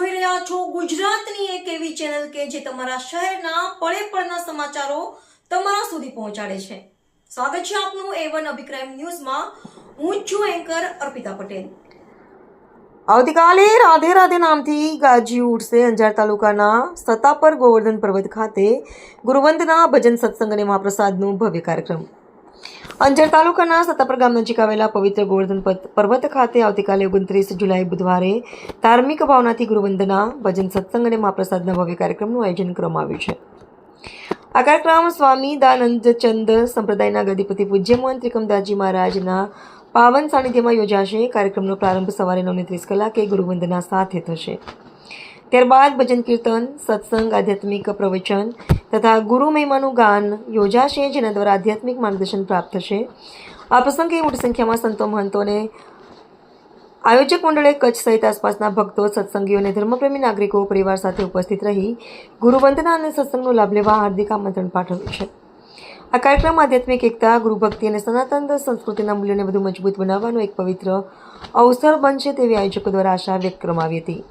જોઈ રહ્યા છો ગુજરાતની એક એવી ચેનલ કે જે તમારા શહેરના પળે પળના સમાચારો તમારા સુધી પહોંચાડે છે। સ્વાગત છે આપનું A1 અભિક્રાઇમ ન્યૂઝમાં। હું છું એન્કર અર્પિતા પટેલ। આવતીકાલે રાધે રાધે નામથી ગાજી ઉઠશે અંજાર તાલુકાના સતાપર ગોવર્ધન પર્વત ખાતે ગુરુવંદના ભજન સત્સંગ અને મહાપ્રસાદનું ભવ્ય કાર્યક્રમ। અંજાર તાલુકાના સતાપર ગામ નજીક આવેલા પવિત્ર ગોવર્ધન પર્વત ખાતે આવતીકાલે 29 જુલાઈ બુધવારે ધાર્મિક ભાવનાથી ગુરુવંદના ભજન સત્સંગ અને મહાપ્રસાદના ભવ્ય કાર્યક્રમનું આયોજન કરવામાં આવ્યું છે। આ કાર્યક્રમ સ્વામી દાનંદ ચંદ સંપ્રદાયના ગદીપતિ પૂજ્ય મોહન ત્રિકમદાસજી મહારાજના પાવન સાનિધ્યમાં યોજાશે। કાર્યક્રમનો પ્રારંભ સવારે 9:30 કલાકે ગુરુવંદના સાથે થશે। ત્યારબાદ ભજન કીર્તન, સત્સંગ, આધ્યાત્મિક પ્રવચન તથા ગુરુ મહિમાનું ગાન યોજાશે, જેના દ્વારા આધ્યાત્મિક માર્ગદર્શન પ્રાપ્ત થશે। આ પ્રસંગે મોટી સંખ્યામાં સંતો, મહંતો અને આયોજક મંડળે કચ્છ સહિત આસપાસના ભક્તો, સત્સંગીઓ અને ધર્મપ્રેમી નાગરિકો પરિવાર સાથે ઉપસ્થિત રહી ગુરુવંદના અને સત્સંગનો લાભ લેવા હાર્દિક આમંત્રણ પાઠવ્યું છે। આ કાર્યક્રમ આધ્યાત્મિક એકતા, ગુરુભક્તિ અને સનાતન સંસ્કૃતિના મૂલ્યોને વધુ મજબૂત બનાવવાનો એક પવિત્ર અવસર બનશે તેવી આયોજકો દ્વારા આશા વ્યક્ત કરવામાં આવી હતી।